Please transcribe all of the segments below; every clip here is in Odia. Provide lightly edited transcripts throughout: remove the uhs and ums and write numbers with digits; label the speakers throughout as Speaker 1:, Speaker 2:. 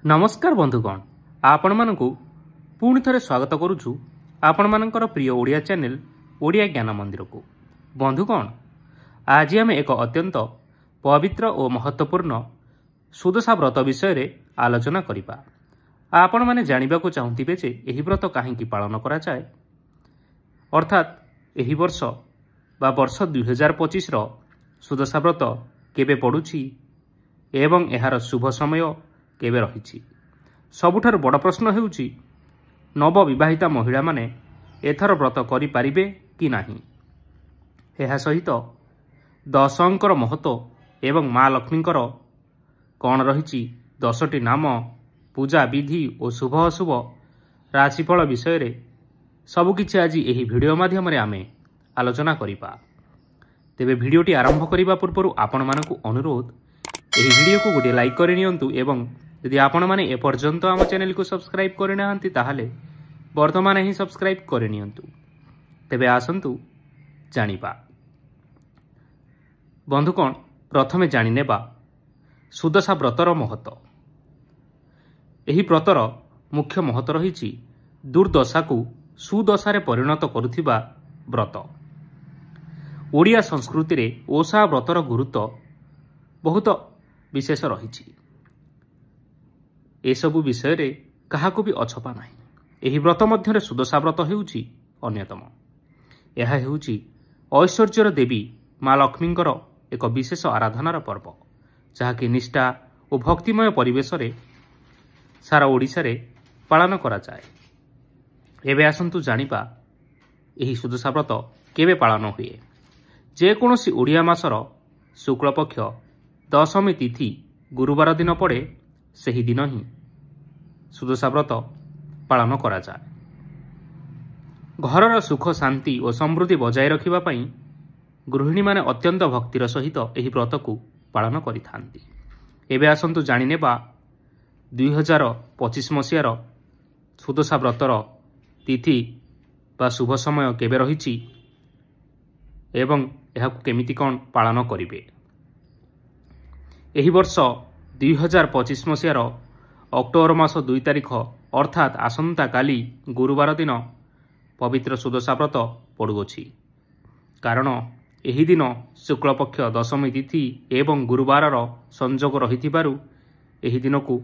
Speaker 1: नमस्कार बंधुगण आपण मानकु पुणी थे स्वागत करुछु आपण मानकर प्रिय ओडिया चैनल ओडिया ज्ञान मंदिर को। बंधुगण आज आम एक अत्यंत पवित्र और महत्वपूर्ण सुदशा व्रत विषय रे आलोचना करिबा। आपण माने जानिबा को चाहुथिबे जे एही व्रत काहेकि पालन करा जाय, अर्थात एही वर्ष बा वर्ष 2025 रो सुदशा व्रत केबे पडुछि एवं एहार शुभ समय केबे रहिछि। सबुठार बड़ प्रश्न हेउछि नव विवाहिता महिला माने एथर व्रत करि पारिबे कि नाही। एहा सहित दशंकर महत्व एवं माँ लक्ष्मींकर कौन रहिछि 10टी नाम, पूजा विधि और शुभ अशुभ राशिफल विषय रे सबुकिछि आज एही भिडियो माध्यम रे आमे आलोचना करिबा। तेबे भिडियोटी आरंभ करिबा पूर्वरु आपण मानकु अनुरोध एही भिडियो को गोटे लाइक करि नियंतु एवं यदि आपण माने ए पर्यंत आम चैनल को सब्सक्राइब करि नाहंती ताहाले वर्तमान ही सब्सक्राइब करि नियंतु। तेबे आसंतु जानिबा। बंधुगण प्रथमे जानि नेबा सुदशा व्रतर महत्व। एही व्रतर मुख्य महत्व रहिछि दुर्दशा को सुदशा रे परिणत करुथिबा व्रत। ओडिया संस्कृति रे ओषा व्रतर गुरुत्व बहुत विशेष रहिछि। एसबु विषय रे काहाकु भी अछपा नाही। एही व्रत मध्यरे सुदशा व्रत हेउछि अन्यतम। एहा हेउछि ऐश्वर्यर देवी माँ लक्ष्मींकर एक विशेष आराधनार पर्व, जहाँकि निष्ठा और भक्तिमय परिवेश रे सारा ओडिशा रे पालन करा जाए। एबे आसंतु जानिबा एही सुदशा व्रत केबे पालन हुए। जे कोनोसी ओडिया मासर शुक्ल पक्ष दशमी तिथि गुरुवार दिन पड़े सही दिन ही सुदशा व्रत पालन करा जाए। घरर सुख शांति और समृद्धि बजाय रखिबा पई गृहिणी माने अत्यंत भक्तिर सहित एही व्रत को पालन करिथांती। एबे आसंतु जानि नेबा 2025 मसियार सुदशा व्रतर तिथि बा शुभ समय केबे रहिछि एवं एहाकु केमिति कोन पालन करिवे। एही वर्ष 2025 मसियार अक्टोबर मास 2 तारिख अर्थात आसंता काली गुरुवार दिन पवित्र सुदशा व्रत पड़ुअछि। कारण एही दिन शुक्ल पक्ष दशमी तिथि एवं गुरुवार संजोग रहिथिबारु एही दिन को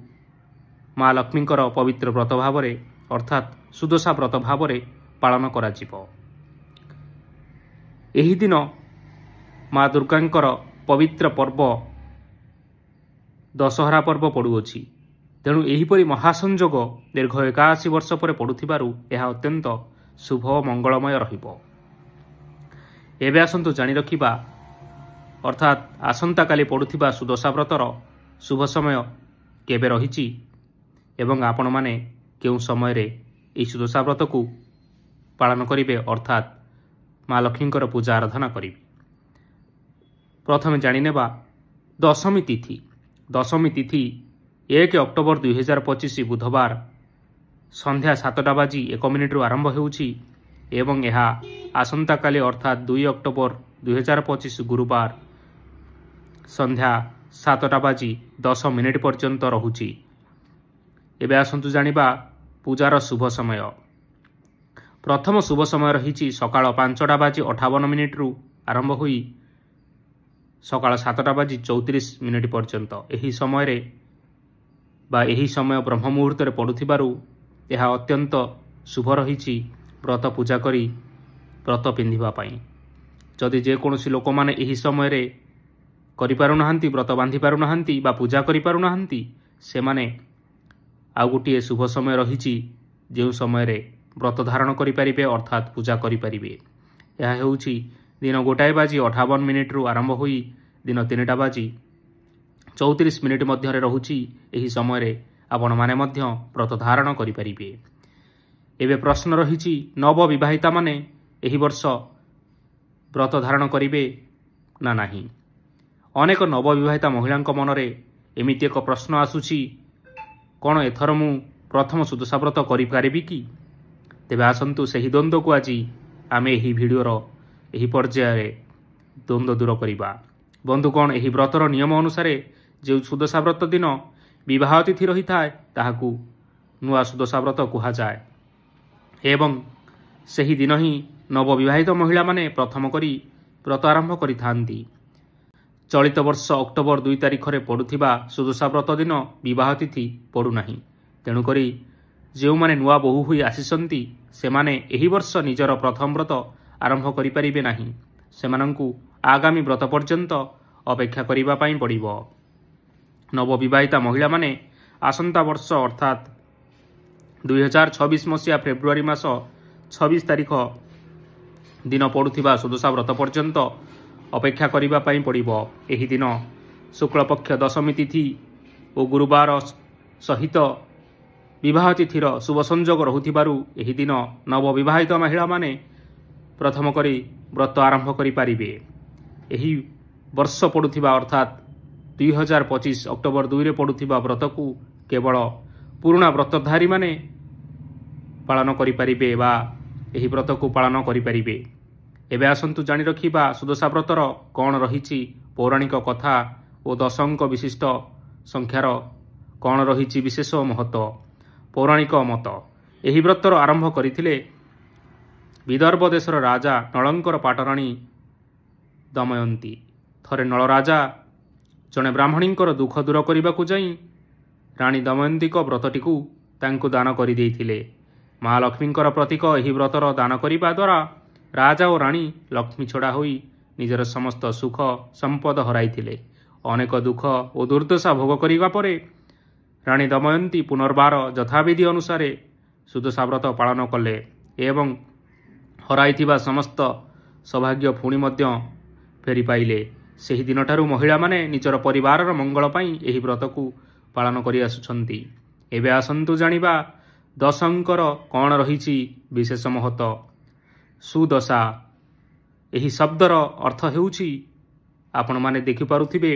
Speaker 1: माँ लक्ष्मींकर पवित्र व्रत भाव अर्थात सुदशा व्रत भाव पालन करा जिवो। एही दिन माँ दुर्गांकर पवित्र पर्व दशहरा पर्व पड़ुअछि। तेणु एहीपरि महासंजोग दीर्घ 81 वर्ष पर पड़ुथिबारु एहा अत्यंत शुभ मंगलमय रहिबो। एबे आसंतु जानि रखिबा अर्थात आसंता काली पड़ुथिबा सुदशा व्रतर शुभ समय केबे रहिछि एवं आपण माने केउ समय रे एही सुदशा व्रत को पालन करिवे अर्थात माँ लक्ष्मींकर पूजा आराधना करिवे। प्रथमे जानि नेबा दशमी तिथि। दशमी तिथि 1 अक्टोबर 2025 बुधवार संध्या 7:01 रु आरंभ हेउछि एवं यह आसंता काली अर्थात 2 अक्टोबर 2025 गुरुवार संध्या 7:10 पर्यंत रहुछि। एबे आसंतु जानिबा पूजार शुभ समय। प्रथम शुभ समय रहिछि सकाळ 5:58 रु आरंभ होई सकाळ 7:34 पर्यंत। एही समय रे बा एही समय ब्रह्म मुहूर्त रे पड़ुथिबारु एहा अत्यंत शुभ रहिछि व्रत पूजा करी व्रत पिंधिबा पई। जदि जे कोनोसी लोक माने एही समय रे करि पारु नाहंती, व्रत बांधि पारु नाहंती बा पूजा करि पारु नाहंती, से माने आउ गुटिए शुभ समय रहिछि जे समय रे व्रत धारण करि परिबे अर्थात पूजा करि परिबे। एहा हेउछि दिन 1:58 रु आरंभ होई दिन 3:34 मध्य रहुछि। एही समय रे आपण माने मध्य व्रत धारण करि परिबे। एबे प्रश्न रहिछि नव विवाहिता माने एही वर्ष व्रत धारण करिवे ना नाही। अनेक नव विवाहिता महिलांक मनरे एमिति एक प्रश्न आसुछि कोन एथर मु प्रथम सुदशा व्रत करि पारिबि कि। तेबे आसंतु सही द्वंद्व को आज आमे एही भिडियोर एही पर्याय द्वंद्व दूर करिबा। बंधुगण एही व्रतर नियम अनुसार जो सुदशा व्रत दिन ବିବାହ ତିଥି ରହିଥାଏ ତାହାକୁ ନୂଆ ସୁଦଶା ବ୍ରତ କୁହାଯାଏ ଏବଂ ସେହି ଦିନ ହିଁ ନବବିବାହିତ ମହିଳାମାନେ ପ୍ରଥମ କରି ବ୍ରତ ଆରମ୍ଭ କରିଥାନ୍ତି। ଚଳିତ ବର୍ଷ ଅକ୍ଟୋବର 2 ତାରିଖରେ ପଡ଼ୁଥିବା ସୁଦଶା ବ୍ରତ ଦିନ ବିବାହ ତିଥି ପଡ଼ୁନାହିଁ। ତେଣୁକରି ଯେଉଁମାନେ ନୂଆ ବୋହୂ ହୋଇ ଆସିଛନ୍ତି ସେମାନେ ଏହି ବର୍ଷ ନିଜର ପ୍ରଥମ ବ୍ରତ ଆରମ୍ଭ କରିପାରିବେ ନାହିଁ। ସେମାନଙ୍କୁ ଆଗାମୀ ବ୍ରତ ପର୍ଯ୍ୟନ୍ତ ଅପେକ୍ଷା କରିବା ପାଇଁ ପଡ଼ିବ। ନବବିବାହିତା ମହିଳାମାନେ ଆସନ୍ତା ବର୍ଷ ଅର୍ଥାତ୍ 2026 ମସିହା ଫେବୃଆରୀ ମାସ 26 ତାରିଖ ଦିନ ପଡ଼ୁଥିବା ସୁଦଶା ବ୍ରତ ପର୍ଯ୍ୟନ୍ତ ଅପେକ୍ଷା କରିବା ପାଇଁ ପଡ଼ିବ। ଏହି ଦିନ ଶୁକ୍ଳପକ୍ଷ ଦଶମୀ ତିଥି ଓ ଗୁରୁବାର ସହିତ ବିବାହ ତିଥିର ଶୁଭ ସଂଯୋଗ ରହୁଥିବାରୁ ଏହି ଦିନ ନବବିବାହିତ ମହିଳାମାନେ ପ୍ରଥମ କରି ବ୍ରତ ଆରମ୍ଭ କରିପାରିବେ। ଏହି ବର୍ଷ ପଡ଼ୁଥିବା ଅର୍ଥାତ୍ 2025 ଅକ୍ଟୋବର 2ରେ ପଡ଼ୁଥିବା ବ୍ରତକୁ କେବଳ ପୁରୁଣା ବ୍ରତଧାରୀମାନେ ପାଳନ କରିପାରିବେ ବା ଏହି ବ୍ରତକୁ ପାଳନ କରିପାରିବେ। ଏବେ ଆସନ୍ତୁ ଜାଣି ରଖିବା ସୁଦଶା ବ୍ରତର କ'ଣ ରହିଛି ପୌରାଣିକ କଥା ଓ 10 ଅଙ୍କ ବିଶିଷ୍ଟ ସଂଖ୍ୟାର କ'ଣ ରହିଛି ବିଶେଷ ମହତ୍ତ୍ୱ। ପୌରାଣିକ ମତ ଏହି ବ୍ରତର ଆରମ୍ଭ କରିଥିଲେ ବିଦର୍ଭ ଦେଶର ରାଜା ନଳଙ୍କର ପାଟରାଣୀ ଦମୟନ୍ତୀ। ଥରେ ନଳ ରାଜା ଜଣେ ବ୍ରାହ୍ମଣୀଙ୍କର ଦୁଃଖ ଦୂର କରିବାକୁ ଯାଇ ରାଣୀ ଦମୟନ୍ତୀଙ୍କ ବ୍ରତଟିକୁ ତାଙ୍କୁ ଦାନ କରିଦେଇଥିଲେ। ମା ଲକ୍ଷ୍ମୀଙ୍କର ପ୍ରତୀକ ଏହି ବ୍ରତର ଦାନ କରିବା ଦ୍ୱାରା ରାଜା ଓ ରାଣୀ ଲକ୍ଷ୍ମୀ ଛଡ଼ା ହୋଇ ନିଜର ସମସ୍ତ ସୁଖ ସମ୍ପଦ ହରାଇଥିଲେ। ଅନେକ ଦୁଃଖ ଓ ଦୁର୍ଦ୍ଦଶା ଭୋଗ କରିବା ପରେ ରାଣୀ ଦମୟନ୍ତୀ ପୁନର୍ବାର ଯଥାବିଧି ଅନୁସାରେ ସୁଦଶା ବ୍ରତ ପାଳନ କଲେ ଏବଂ ହରାଇଥିବା ସମସ୍ତ ସୌଭାଗ୍ୟ ପୁଣି ମଧ୍ୟ ଫେରି ପାଇଲେ। ସେହି ଦିନଠାରୁ ମହିଳାମାନେ ନିଜର ପରିବାରର ମଙ୍ଗଳ ପାଇଁ ଏହି ବ୍ରତକୁ ପାଳନ କରି ଆସୁଛନ୍ତି। ଏବେ ଆସନ୍ତୁ ଜାଣିବା 10 ଅଙ୍କର କ'ଣ ରହିଛି ବିଶେଷ ମହତ୍ତ୍ୱ। ସୁଦଶା ଏହି ଶବ୍ଦର ଅର୍ଥ ହେଉଛି ଆପଣମାନେ ଦେଖିପାରୁଥିବେ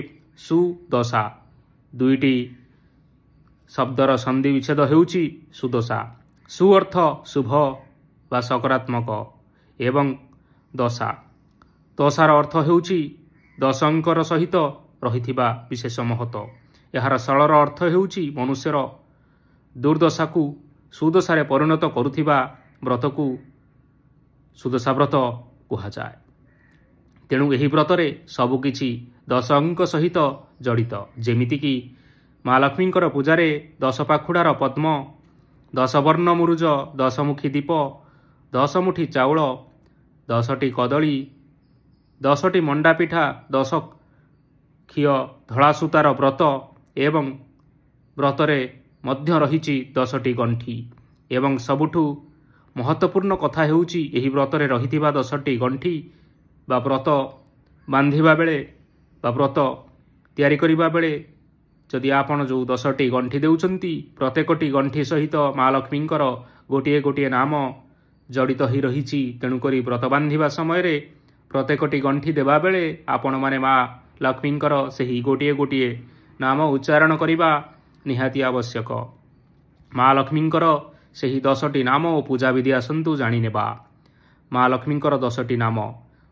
Speaker 1: ସୁଦଶା। ଦୁଇଟି ଶବ୍ଦର ସନ୍ଧି ବିଚ୍ଛେଦ ହେଉଛି ସୁଦଶା। ସୁ ଅର୍ଥ ଶୁଭ ବା ସକାରାତ୍ମକ ଏବଂ ଦଶା ଦଶାର ଅର୍ଥ ହେଉଛି 10 ଅଙ୍କର ସହିତ ରହିଥିବା ବିଶେଷ ମହତ୍ତ୍ୱ। ଏହାର ସରଳ ଅର୍ଥ ହେଉଛି ମନୁଷ୍ୟର ଦୁର୍ଦ୍ଦଶାକୁ ସୁଦଶାରେ ପରିଣତ କରୁଥିବା ବ୍ରତକୁ ସୁଦଶା ବ୍ରତ କୁହାଯାଏ। ତେଣୁ ଏହି ବ୍ରତରେ ସବୁକିଛି 10 ଅଙ୍କ ସହିତ ଜଡ଼ିତ। ଯେମିତିକି ମା ଲକ୍ଷ୍ମୀଙ୍କର ପୂଜାରେ 10 ପାଖୁଡ଼ାର ପଦ୍ମ, 10 ବର୍ଣ୍ଣ ମୁରୁଜ, 10 ମୁଖୀ ଦୀପ, 10 ମୁଠି ଚାଉଳ, 10ଟି କଦଳୀ, 10ଟି ମଣ୍ଡା ପିଠା, 10 ଖିଅ ଧଳା ସୂତାର ବ୍ରତ ଏବଂ ବ୍ରତରେ ମଧ୍ୟ ରହିଛି 10ଟି ଗଣ୍ଠି। ଏବଂ ସବୁଠୁ ମହତ୍ତ୍ୱପୂର୍ଣ୍ଣ କଥା ହେଉଛି ଏହି ବ୍ରତରେ ରହିଥିବା 10ଟି ଗଣ୍ଠି ବା ବ୍ରତ ବାନ୍ଧିବା ବେଳେ ବା ବ୍ରତ ତିଆରି କରିବା ବେଳେ ଯଦି ଆପଣ ଯେଉଁ 10ଟି ଗଣ୍ଠି ଦେଉଛନ୍ତି ପ୍ରତ୍ୟେକଟି ଗଣ୍ଠି ସହିତ ମା ଲକ୍ଷ୍ମୀଙ୍କର ଗୋଟିଏ ଗୋଟିଏ ନାମ ଜଡ଼ିତ ହୋଇ ରହିଛି। ତେଣୁକରି ବ୍ରତ ବାନ୍ଧିବା ସମୟରେ ପ୍ରତ୍ୟେକଟି ଗଣ୍ଠି ଦେବାବେଳେ ଆପଣମାନେ ମା ଲକ୍ଷ୍ମୀଙ୍କର ସେହି ଗୋଟିଏ ଗୋଟିଏ ନାମ ଉଚ୍ଚାରଣ କରିବା ନିହାତି ଆବଶ୍ୟକ। ମା ଲକ୍ଷ୍ମୀଙ୍କର ସେହି 10ଟି ନାମ ଓ ପୂଜାବିଧି ଆସନ୍ତୁ ଜାଣିନେବା। ମା ଲକ୍ଷ୍ମୀଙ୍କର 10ଟି ନାମ।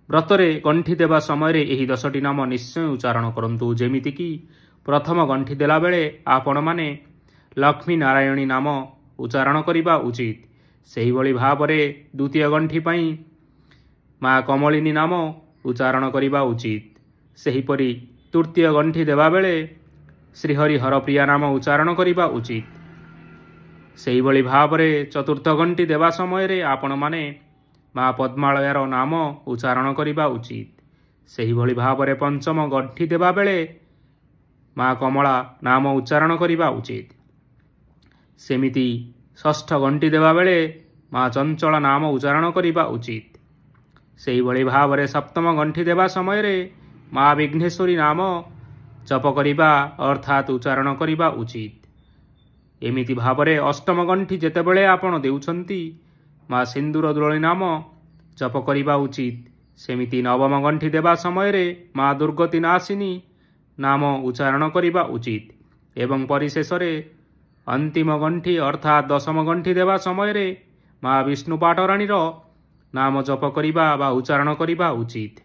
Speaker 1: ବ୍ରତରେ ଗଣ୍ଠି ଦେବା ସମୟରେ ଏହି 10ଟି ନାମ ନିଶ୍ଚୟ ଉଚ୍ଚାରଣ କରନ୍ତୁ। ଯେମିତିକି ପ୍ରଥମ ଗଣ୍ଠି ଦେଲାବେଳେ ଆପଣମାନେ ଲକ୍ଷ୍ମୀ ନାରାୟଣୀ ନାମ ଉଚ୍ଚାରଣ କରିବା ଉଚିତ। ସେହିଭଳି ଭାବରେ ଦ୍ୱିତୀୟ ଗଣ୍ଠି ପାଇଁ ମା କମଳିନୀ ନାମ ଉଚ୍ଚାରଣ କରିବା ଉଚିତ। ସେହିପରି ତୃତୀୟ ଗଣ୍ଠି ଦେବାବେଳେ ଶ୍ରୀହରି ହରପ୍ରିୟା ନାମ ଉଚ୍ଚାରଣ କରିବା ଉଚିତ। ସେହିଭଳି ଭାବରେ ଚତୁର୍ଥ ଗଣ୍ଠି ଦେବା ସମୟରେ ଆପଣମାନେ ମା ପଦ୍ମାଳୟାର ନାମ ଉଚ୍ଚାରଣ କରିବା ଉଚିତ। ସେହିଭଳି ଭାବରେ ପଞ୍ଚମ ଗଣ୍ଠି ଦେବାବେଳେ ମା କମଳା ନାମ ଉଚ୍ଚାରଣ କରିବା ଉଚିତ। ସେମିତି ଷଷ୍ଠ ଗଣ୍ଠି ଦେବାବେଳେ ମା ଚଞ୍ଚଳା ନାମ ଉଚ୍ଚାରଣ କରିବା ଉଚିତ। ସେହିଭଳି ଭାବରେ ସପ୍ତମ ଗଣ୍ଠି ଦେବା ସମୟରେ ମା ବିଘ୍ନେଶ୍ୱରୀ ନାମ ଜପ କରିବା ଅର୍ଥାତ୍ ଉଚ୍ଚାରଣ କରିବା ଉଚିତ। ଏମିତି ଭାବରେ ଅଷ୍ଟମ ଗଣ୍ଠି ଯେତେବେଳେ ଆପଣ ଦେଉଛନ୍ତି ମା ସିନ୍ଦୁର ଦୁଳଣୀ ନାମ ଜପ କରିବା ଉଚିତ। ସେମିତି ନବମ ଗଣ୍ଠି ଦେବା ସମୟରେ ମା ଦୁର୍ଗତି ନାଶିନୀ ନାମ ଉଚ୍ଚାରଣ କରିବା ଉଚିତ ଏବଂ ପରିଶେଷରେ ଅନ୍ତିମ ଗଣ୍ଠି ଅର୍ଥାତ୍ ଦଶମ ଗଣ୍ଠି ଦେବା ସମୟରେ ମା ବିଷ୍ଣୁ ପାଟରାଣୀର ନାମ ଜପ କରିବା ବା ଉଚ୍ଚାରଣ କରିବା ଉଚିତ।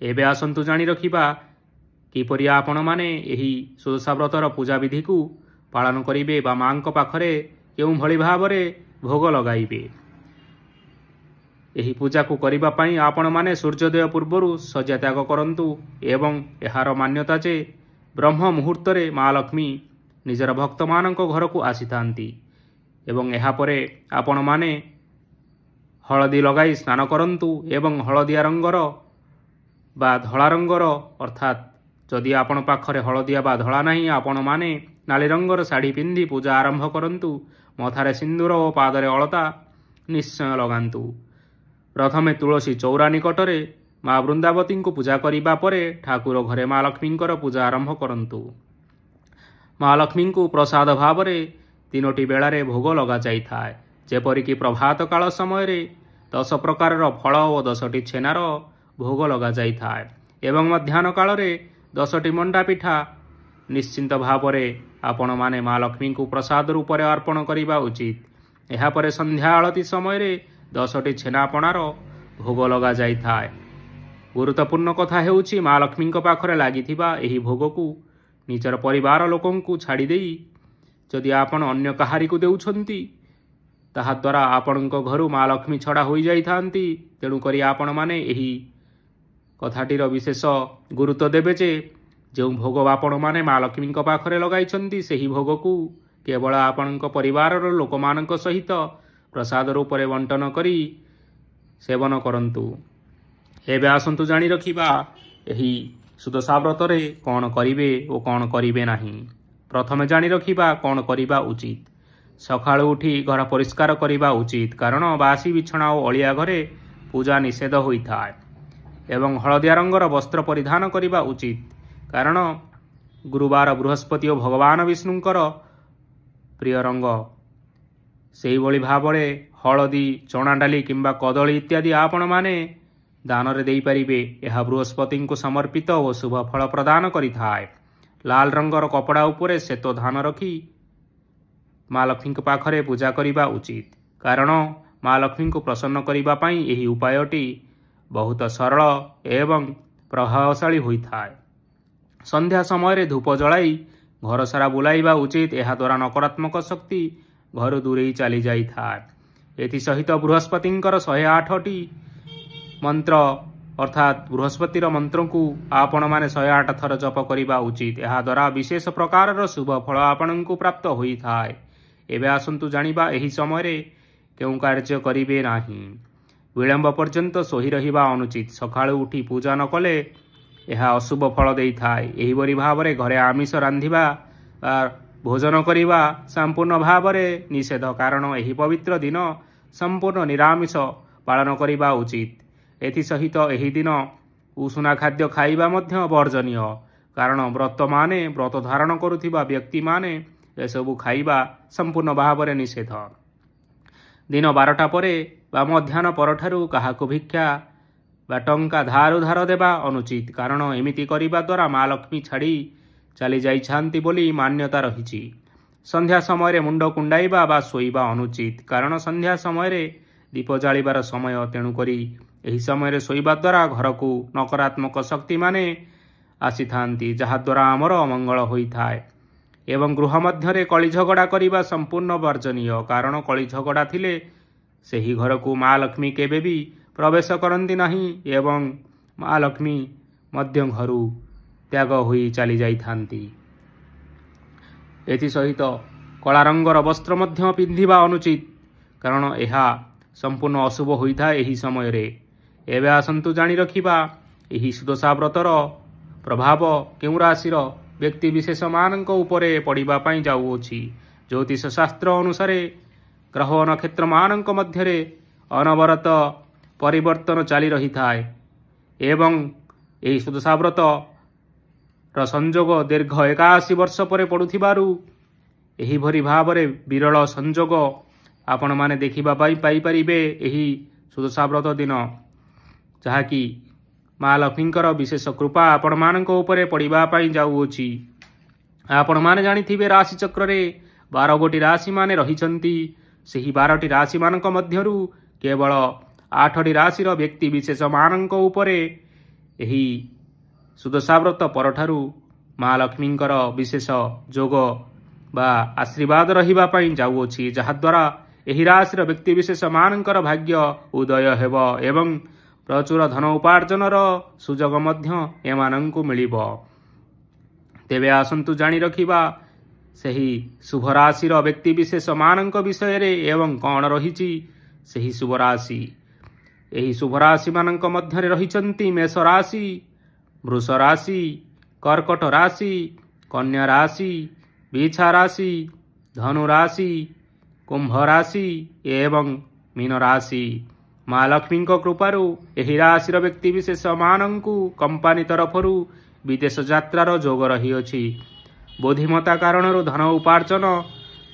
Speaker 1: ଏବେ ଆସନ୍ତୁ ଜାଣି ରଖିବା କିପରି ଆପଣମାନେ ଏହି ସୁଦଶା ବ୍ରତର ପୂଜାବିଧିକୁ ପାଳନ କରିବେ ବା ମାଙ୍କ ପାଖରେ କେଉଁଭଳି ଭାବରେ ଭୋଗ ଲଗାଇବେ। ଏହି ପୂଜାକୁ କରିବା ପାଇଁ ଆପଣମାନେ ସୂର୍ଯ୍ୟୋଦୟ ପୂର୍ବରୁ ଶଯ୍ୟା ତ୍ୟାଗ କରନ୍ତୁ ଏବଂ ଏହାର ମାନ୍ୟତା ଯେ ବ୍ରହ୍ମ ମୁହୂର୍ତ୍ତରେ ମା ଲକ୍ଷ୍ମୀ ନିଜର ଭକ୍ତମାନଙ୍କ ଘରକୁ ଆସିଥାନ୍ତି ଏବଂ ଏହାପରେ ଆପଣମାନେ ହଳଦୀ ଲଗାଇ ସ୍ନାନ କରନ୍ତୁ ଏବଂ ହଳଦିଆ ରଙ୍ଗର ବା ଧଳା ରଙ୍ଗର ଅର୍ଥାତ୍ ଯଦି ଆପଣ ପାଖରେ ହଳଦିଆ ବା ଧଳା ନାହିଁ ଆପଣମାନେ ନାଲି ରଙ୍ଗର ଶାଢ଼ୀ ପିନ୍ଧି ପୂଜା ଆରମ୍ଭ କରନ୍ତୁ। ମଥାରେ ସିନ୍ଦୁର ଓ ପାଦରେ ଅଳତା ନିଶ୍ଚୟ ଲଗାନ୍ତୁ। ପ୍ରଥମେ ତୁଳସୀ ଚଉରା ନିକଟରେ ମା ବୃନ୍ଦାବତୀଙ୍କୁ ପୂଜା କରିବା ପରେ ଠାକୁର ଘରେ ମା ଲକ୍ଷ୍ମୀଙ୍କର ପୂଜା ଆରମ୍ଭ କରନ୍ତୁ। ମା ଲକ୍ଷ୍ମୀଙ୍କୁ ପ୍ରସାଦ ଭାବରେ 3ଟି ବେଳାରେ ଭୋଗ ଲଗାଯାଇଥାଏ, ଯେପରିକି ପ୍ରଭାତ କାଳ ସମୟରେ 10 ପ୍ରକାରର ଫଳ ଓ 10ଟି ଛେନାର ଭୋଗ ଲଗାଯାଇଥାଏ ଏବଂ ମଧ୍ୟାହ୍ନ କାଳରେ 10ଟି ମଣ୍ଡା ପିଠା। ନିଶ୍ଚିନ୍ତ ଭାବରେ ଆପଣମାନେ ମା ଲକ୍ଷ୍ମୀଙ୍କୁ ପ୍ରସାଦ ରୂପରେ ଅର୍ପଣ କରିବା ଉଚିତ। ଏହାପରେ ସନ୍ଧ୍ୟା ଆଳତୀ ସମୟରେ 10ଟି ଛେନାପଣାର ଭୋଗ ଲଗାଯାଇଥାଏ। ଗୁରୁତ୍ୱପୂର୍ଣ୍ଣ କଥା ହେଉଛି ମା ଲକ୍ଷ୍ମୀଙ୍କ ପାଖରେ ଲାଗିଥିବା ଏହି ଭୋଗକୁ ନିଜର ପରିବାର ଲୋକଙ୍କୁ ଛାଡ଼ିଦେଇ ଯଦି ଆପଣ ଅନ୍ୟ କାହାରିକୁ ଦେଉଛନ୍ତି ତାହାଦ୍ୱାରା ଆପଣଙ୍କ ଘରୁ ମା ଲକ୍ଷ୍ମୀ ଛଡ଼ା ହୋଇଯାଇଥାନ୍ତି। ତେଣୁକରି ଆପଣମାନେ ଏହି କଥାଟିର ବିଶେଷ ଗୁରୁତ୍ୱ ଦେବେ ଯେ ଯେଉଁ ଭୋଗ ଆପଣମାନେ ମା ଲକ୍ଷ୍ମୀଙ୍କ ପାଖରେ ଲଗାଇଛନ୍ତି ସେହି ଭୋଗକୁ କେବଳ ଆପଣଙ୍କ ପରିବାରର ଲୋକମାନଙ୍କ ସହିତ ପ୍ରସାଦ ରୂପରେ ବଣ୍ଟନ କରି ସେବନ କରନ୍ତୁ। ଏବେ ଆସନ୍ତୁ ଜାଣି ରଖିବା ଏହି ସୁଦଶା ବ୍ରତରେ କ'ଣ କରିବେ ଓ କ'ଣ କରିବେ ନାହିଁ। ପ୍ରଥମେ ଜାଣି ରଖିବା କ'ଣ କରିବା ଉଚିତ। ସକାଳୁ ଉଠି ଘର ପରିଷ୍କାର କରିବା ଉଚିତ, କାରଣ ବାସି ବିଛଣା ଓ ଅଳିଆ ଘରେ ପୂଜା ନିଷେଧ ହୋଇଥାଏ ଏବଂ ହଳଦିଆ ରଙ୍ଗର ବସ୍ତ୍ର ପରିଧାନ କରିବା ଉଚିତ, କାରଣ ଗୁରୁବାର ବୃହସ୍ପତି ଓ ଭଗବାନ ବିଷ୍ଣୁଙ୍କର ପ୍ରିୟ ରଙ୍ଗ। ସେହିଭଳି ଭାବରେ ହଳଦୀ, ଚଣା ଡାଲି କିମ୍ବା କଦଳୀ ଇତ୍ୟାଦି ଆପଣମାନେ ଦାନରେ ଦେଇପାରିବେ। ଏହା ବୃହସ୍ପତିଙ୍କୁ ସମର୍ପିତ ଓ ଶୁଭ ଫଳ ପ୍ରଦାନ କରିଥାଏ। ଲାଲ ରଙ୍ଗର କପଡ଼ା ଉପରେ ଶ୍ଵେତ ଧାନ ରଖି ମା ଲକ୍ଷ୍ମୀଙ୍କ ପାଖରେ ପୂଜା କରିବା ଉଚିତ, କାରଣ ମା ଲକ୍ଷ୍ମୀଙ୍କୁ ପ୍ରସନ୍ନ କରିବା ପାଇଁ ଏହି ଉପାୟଟି ବହୁତ ସରଳ ଏବଂ ପ୍ରଭାବଶାଳୀ ହୋଇଥାଏ। ସନ୍ଧ୍ୟା ସମୟରେ ଧୂପ ଜଳାଇ ଘର ସାରା ବୁଲାଇବା ଉଚିତ। ଏହାଦ୍ୱାରା ନକାରାତ୍ମକ ଶକ୍ତି ଘରୁ ଦୂରେଇ ଚାଲିଯାଇଥାଏ। ଏଥିସହିତ ବୃହସ୍ପତିଙ୍କର 108ଟି ମନ୍ତ୍ର ଅର୍ଥାତ୍ ବୃହସ୍ପତିର ମନ୍ତ୍ରକୁ ଆପଣମାନେ 108 ଥର ଜପ କରିବା ଉଚିତ। ଏହାଦ୍ୱାରା ବିଶେଷ ପ୍ରକାରର ଶୁଭ ଫଳ ଆପଣଙ୍କୁ ପ୍ରାପ୍ତ ହୋଇଥାଏ। ଏବେ ଆସନ୍ତୁ ଜାଣିବା ଏହି ସମୟରେ କେଉଁ କାର୍ଯ୍ୟ କରିବେ ନାହିଁ। ବିଳମ୍ବ ପର୍ଯ୍ୟନ୍ତ ଶୋଇ ରହିବା ଅନୁଚିତ। ସକାଳୁ ଉଠି ପୂଜା ନ କଲେ ଏହା ଅଶୁଭ ଫଳ ଦେଇଥାଏ। ଏହିପରି ଭାବରେ ଘରେ ଆମିଷ ରାନ୍ଧିବା ବା ଭୋଜନ କରିବା ସମ୍ପୂର୍ଣ୍ଣ ଭାବରେ ନିଷେଧ, କାରଣ ଏହି ପବିତ୍ର ଦିନ ସମ୍ପୂର୍ଣ୍ଣ ନିରାମିଷ ପାଳନ କରିବା ଉଚିତ। ଏଥିସହିତ ଏହି ଦିନ ଉଷୁନା ଖାଦ୍ୟ ଖାଇବା ମଧ୍ୟ ବର୍ଜନୀୟ, କାରଣ ବ୍ରତ ଧାରଣ କରୁଥିବା ବ୍ୟକ୍ତିମାନେ ଏସବୁ ଖାଇବା ସମ୍ପୂର୍ଣ୍ଣ ଭାବରେ ନିଷେଧ। ଦିନ 12ଟା ପରେ ବା ମଧ୍ୟାହ୍ନ ପରଠାରୁ କାହାକୁ ଭିକ୍ଷା ବା ଟଙ୍କା ଧାର ଉଧାର ଦେବା ଅନୁଚିତ, କାରଣ ଏମିତି କରିବା ଦ୍ୱାରା ମା ଲକ୍ଷ୍ମୀ ଛାଡ଼ି ଚାଲିଯାଇଥାନ୍ତି ବୋଲି ମାନ୍ୟତା ରହିଛି। ସନ୍ଧ୍ୟା ସମୟରେ ମୁଣ୍ଡ କୁଣ୍ଡାଇବା ବା ଶୋଇବା ଅନୁଚିତ, କାରଣ ସନ୍ଧ୍ୟା ସମୟରେ ଦୀପ ଜାଳିବାର ସମୟ। ତେଣୁକରି ଏହି ସମୟରେ ଶୋଇବା ଦ୍ୱାରା ଘରକୁ ନକାରାତ୍ମକ ଶକ୍ତିମାନେ ଆସିଥାନ୍ତି, ଯାହାଦ୍ୱାରା ଆମର ଅମଙ୍ଗଳ ହୋଇଥାଏ ଏବଂ ଗୃହ ମଧ୍ୟରେ କଳି ଝଗଡ଼ା କରିବା ସମ୍ପୂର୍ଣ୍ଣ ବର୍ଜନୀୟ, କାରଣ କଳି ଝଗଡ଼ା ଥିଲେ ସେହି ଘରକୁ ମା ଲକ୍ଷ୍ମୀ କେବେ ବି ପ୍ରବେଶ କରନ୍ତି ନାହିଁ ଏବଂ ମା ଲକ୍ଷ୍ମୀ ମଧ୍ୟ ଘରୁ ତ୍ୟାଗ ହୋଇ ଚାଲିଯାଇଥାନ୍ତି। ଏଥିସହିତ କଳା ରଙ୍ଗର ବସ୍ତ୍ର ମଧ୍ୟ ପିନ୍ଧିବା ଅନୁଚିତ, କାରଣ ଏହା ସମ୍ପୂର୍ଣ୍ଣ ଅଶୁଭ ହୋଇଥାଏ ଏହି ସମୟରେ। ଏବେ ଆସନ୍ତୁ ଜାଣି ରଖିବା ଏହି ସୁଦଶା ବ୍ରତର ପ୍ରଭାବ କେଉଁ ରାଶିର ବ୍ୟକ୍ତିବିଶେଷମାନଙ୍କ ଉପରେ ପଡ଼ିବା ପାଇଁ ଯାଉଅଛି। ଜ୍ୟୋତିଷ ଶାସ୍ତ୍ର ଅନୁସାରେ ଗ୍ରହ ଓ ନକ୍ଷତ୍ରମାନଙ୍କ ମଧ୍ୟରେ ଅନବରତ ପରିବର୍ତ୍ତନ ଚାଲି ରହିଥାଏ ଏବଂ ଏହି ସୁଦଶା ବ୍ରତର ସଂଯୋଗ ଦୀର୍ଘ 81 ବର୍ଷ ପରେ ପଡ଼ୁଥିବାରୁ ଏହିଭଳି ଭାବରେ ବିରଳ ସଂଯୋଗ ଆପଣମାନେ ଦେଖିବା ପାଇଁ ପାଇପାରିବେ ଏହି ସୁଦଶା ବ୍ରତ ଦିନ, ଯାହାକି ମା ଲକ୍ଷ୍ମୀଙ୍କର ବିଶେଷ କୃପା ଆପଣମାନଙ୍କ ଉପରେ ପଡ଼ିବା ପାଇଁ ଯାଉଅଛି। ଆପଣମାନେ ଜାଣିଥିବେ ରାଶିଚକ୍ରରେ 12 ଗୋଟି ରାଶିମାନେ ରହିଛନ୍ତି। ସେହି 12ଟି ରାଶିମାନଙ୍କ ମଧ୍ୟରୁ କେବଳ 8ଟି ରାଶିର ବ୍ୟକ୍ତିବିଶେଷମାନଙ୍କ ଉପରେ ଏହି ସୁଦଶା ବ୍ରତ ପରଠାରୁ ମା ଲକ୍ଷ୍ମୀଙ୍କର ବିଶେଷ ଯୋଗ ବା ଆଶୀର୍ବାଦ ରହିବା ପାଇଁ ଯାଉଅଛି, ଯାହାଦ୍ୱାରା ଏହି ରାଶିର ବ୍ୟକ୍ତିବିଶେଷ ମାନଙ୍କର ଭାଗ୍ୟ ଉଦୟ ହେବ ଏବଂ ପ୍ରଚୁର ଧନ ଉପାର୍ଜନର ସୁଯୋଗ ମଧ୍ୟ ଏମାନଙ୍କୁ ମିଳିବ। ତେବେ ଆସନ୍ତୁ ଜାଣି ରଖିବା ସେହି ଶୁଭ ରାଶିର ବ୍ୟକ୍ତିବିଶେଷ ମାନଙ୍କ ବିଷୟରେ ଏବଂ କ'ଣ ରହିଛି ସେହି ଶୁଭ ରାଶି। ଏହି ଶୁଭ ରାଶିମାନଙ୍କ ମଧ୍ୟରେ ରହିଛନ୍ତି ମେଷ ରାଶି, ବୃଷ ରାଶି, କର୍କଟ ରାଶି, କନ୍ୟା ରାଶି, ବିଛା ରାଶି, ଧନୁ ରାଶି, କୁମ୍ଭ ରାଶି ଏବଂ ମୀନ ରାଶି। ମା ଲକ୍ଷ୍ମୀଙ୍କ କୃପାରୁ ଏହି ରାଶିର ବ୍ୟକ୍ତିବିଶେଷ ମାନଙ୍କୁ କମ୍ପାନୀ ତରଫରୁ ବିଦେଶ ଯାତ୍ରାର ଯୋଗ ରହିଅଛି। ବୁଦ୍ଧିମତା କାରଣରୁ ଧନ ଉପାର୍ଜନ,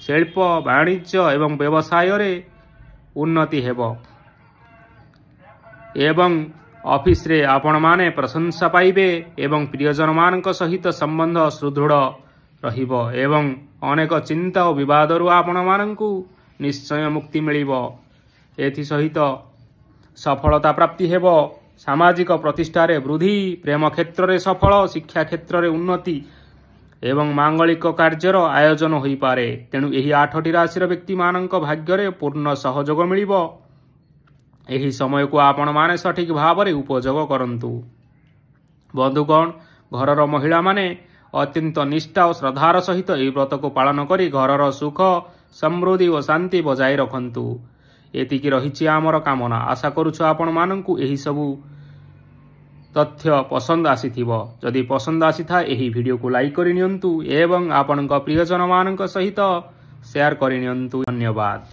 Speaker 1: ଶିଳ୍ପ ବାଣିଜ୍ୟ ଏବଂ ବ୍ୟବସାୟରେ ଉନ୍ନତି ହେବ ଏବଂ ଅଫିସରେ ଆପଣମାନେ ପ୍ରଶଂସା ପାଇବେ ଏବଂ ପ୍ରିୟଜନମାନଙ୍କ ସହିତ ସମ୍ବନ୍ଧ ସୁଦୃଢ଼ ରହିବ ଏବଂ ଅନେକ ଚିନ୍ତା ଓ ବିବାଦରୁ ଆପଣମାନଙ୍କୁ ନିଶ୍ଚୟ ମୁକ୍ତି ମିଳିବ। ଏଥିସହିତ ସଫଳତା ପ୍ରାପ୍ତି ହେବ, ସାମାଜିକ ପ୍ରତିଷ୍ଠାରେ ବୃଦ୍ଧି, ପ୍ରେମ କ୍ଷେତ୍ରରେ ସଫଳ, ଶିକ୍ଷା କ୍ଷେତ୍ରରେ ଉନ୍ନତି ଏବଂ ମାଙ୍ଗଳିକ କାର୍ଯ୍ୟର ଆୟୋଜନ ହୋଇପାରେ। ତେଣୁ ଏହି 8ଟି ରାଶିର ବ୍ୟକ୍ତିମାନଙ୍କ ଭାଗ୍ୟରେ ପୂର୍ଣ୍ଣ ସହଯୋଗ ମିଳିବ। ଏହି ସମୟକୁ ଆପଣମାନେ ସଠିକ ଭାବରେ ଉପଯୋଗ କରନ୍ତୁ। ବନ୍ଧୁଗଣ, ଘରର ମହିଳାମାନେ ଅତ୍ୟନ୍ତ ନିଷ୍ଠା ଓ ଶ୍ରଦ୍ଧାର ସହିତ ଏହି ବ୍ରତକୁ ପାଳନ କରି ଘରର ସୁଖ, ସମୃଦ୍ଧି ଓ ଶାନ୍ତି ବଜାୟ ରଖନ୍ତୁ। ଏତିକି ରହିଛି ଆମର କାମନା। ଆଶା କରୁଛୁ ଆପଣମାନଙ୍କୁ ଏହିସବୁ ତଥ୍ୟ ପସନ୍ଦ ଆସିଥିବ। ଯଦି ପସନ୍ଦ ଆସିଥାଏ ଏହି ଭିଡ଼ିଓକୁ ଲାଇକ୍ କରିନିଅନ୍ତୁ ଏବଂ ଆପଣଙ୍କ ପ୍ରିୟଜନମାନଙ୍କ ସହିତ ସେୟାର କରିନିଅନ୍ତୁ। ଧନ୍ୟବାଦ।